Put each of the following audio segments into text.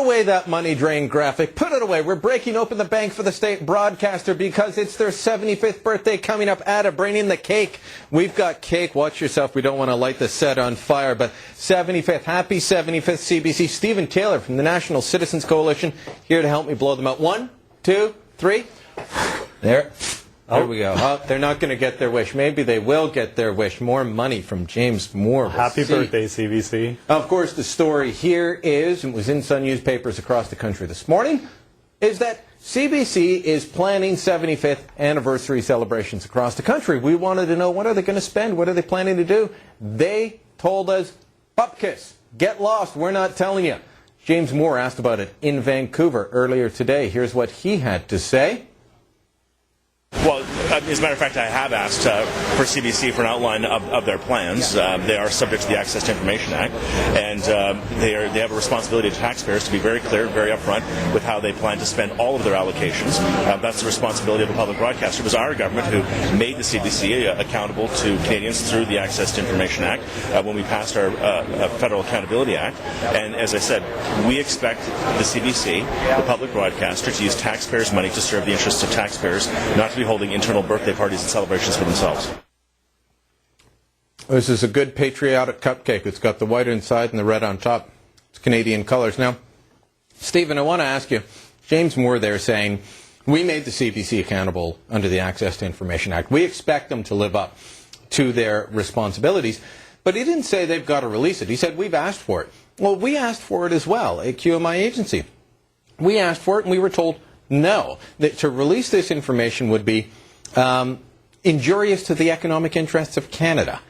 away that money drain graphic. Put it away. We're breaking open the bank for the state broadcaster because it's their 75th birthday coming up. Ada, bring in the cake. We've got cake. Watch yourself. We don't want to light the set on fire. But 75th. Happy 75th CBC. Stephen Taylor from the National Citizens Coalition here to help me blow them out. 1, 2, 3. There. There we go. Oh, they're not going to get their wish. Maybe they will get their wish. More money from James Moore. Happy birthday, CBC. Of course, the story here is, and was in some newspapers across the country this morning, is that CBC is planning 75th anniversary celebrations across the country. We wanted to know, what are they going to spend? What are they planning to do? They told us, bupkis, get lost. We're not telling you. James Moore asked about it in Vancouver earlier today. Here's what he had to say. Well, as a matter of fact, I have asked for CBC for an outline of their plans. They are subject to the Access to Information Act, and they have a responsibility to taxpayers to be very clear, very upfront with how they plan to spend all of their allocations. That's the responsibility of a public broadcaster. It was our government who made the CBC accountable to Canadians through the Access to Information Act when we passed our Federal Accountability Act. And as I said, we expect the CBC, the public broadcaster, to use taxpayers' money to serve the interests of taxpayers, not to be holding internal birthday parties and celebrations for themselves. This is a good patriotic cupcake. It's got the white inside and the red on top. It's Canadian colors. Now, Stephen, I want to ask you, James Moore there saying, we made the CBC accountable under the Access to Information Act. We expect them to live up to their responsibilities. But he didn't say they've got to release it. He said, we've asked for it. Well, we asked for it as well at QMI Agency. We asked for it and we were told no, that to release this information would be injurious to the economic interests of Canada.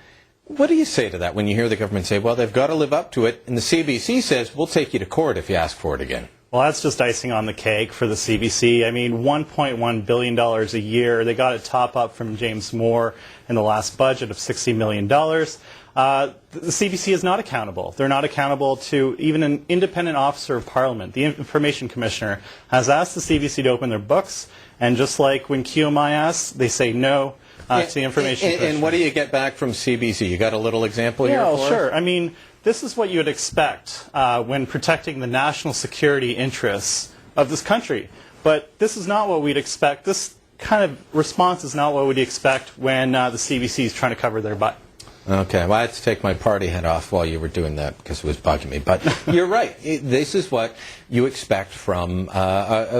What do you say to that when you hear the government say, well, they've got to live up to it, and the CBC says, we'll take you to court if you ask for it again? Well, that's just icing on the cake for the CBC. I mean, $1.1 billion a year. They got a top-up from James Moore in the last budget of $60 million. The CBC is not accountable. They're not accountable to even an independent officer of Parliament. The Information Commissioner has asked the CBC to open their books, and just like when QMI asks, they say no to the Information Commissioner. And what do you get back from CBC? You got a little example here for us? Sure. I mean, this is what you would expect when protecting the national security interests of this country. But this is not what we'd expect. This kind of response is not what we'd expect when the CBC is trying to cover their butt. Okay, well, I had to take my party hat off while you were doing that because it was bugging me. But you're right. This is what you expect from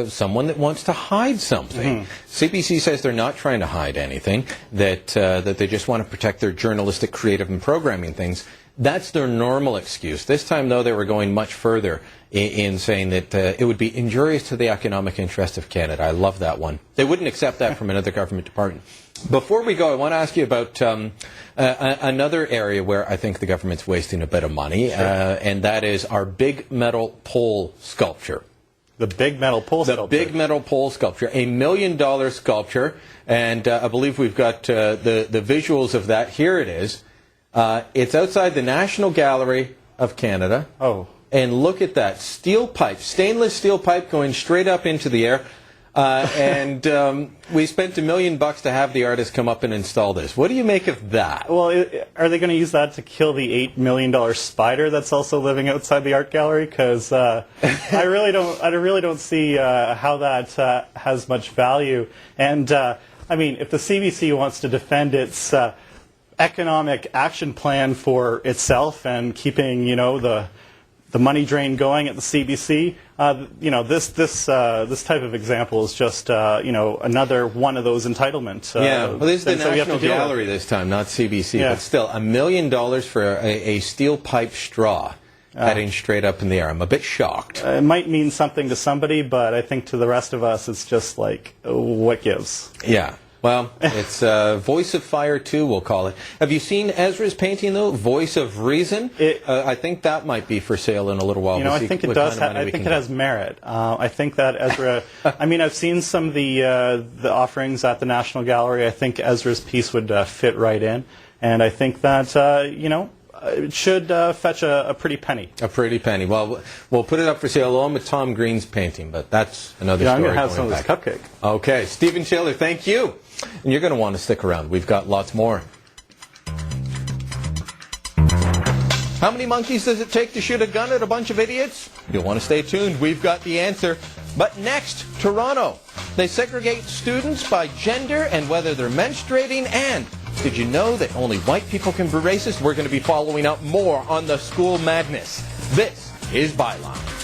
someone that wants to hide something. Mm-hmm. CBC says they're not trying to hide anything, that they just want to protect their journalistic, creative, and programming things. That's their normal excuse. This time, though, they were going much further in saying that it would be injurious to the economic interest of Canada. I love that one. They wouldn't accept that from another government department. Before we go, I want to ask you about another area where I think the government's wasting a bit of money, and that is our big metal pole sculpture. The big metal pole sculpture. The big metal pole sculpture, $1 million sculpture, and I believe we've got the visuals of that. Here it is. It's outside the National Gallery of Canada. Oh. And look at that. Steel pipe, stainless steel pipe going straight up into the air. And we spent $1 million to have the artist come up and install this. What do you make of that? Well, are they going to use that to kill the $8 million spider that's also living outside the art gallery? Because I really don't see how that has much value. And I mean, if the CBC wants to defend its economic action plan for itself and keeping, the money drain going at the CBC, this type of example is just, another one of those entitlement. Well, this is the National Gallery this time, not CBC, but still, $1 million for a steel pipe straw heading straight up in the air. I'm a bit shocked. It might mean something to somebody, but I think to the rest of us, it's just like, what gives? Yeah. Well, it's Voice of Fire 2, we'll call it. Have you seen Ezra's painting, though? Voice of Reason? I think that might be for sale in a little while. I think it does. I think it has merit. I think that Ezra. I mean, I've seen some of the offerings at the National Gallery. I think Ezra's piece would fit right in, and I think that it should fetch a pretty penny. A pretty penny. Well, we'll put it up for sale along with Tom Green's painting, but that's another story. I'm going to have some of this cupcake. Okay. Stephen Taylor, thank you. And you're going to want to stick around. We've got lots more. How many monkeys does it take to shoot a gun at a bunch of idiots? You'll want to stay tuned. We've got the answer. But next, Toronto. They segregate students by gender and whether they're menstruating. And did you know that only white people can be racist? We're going to be following up more on the school madness. This is Byline.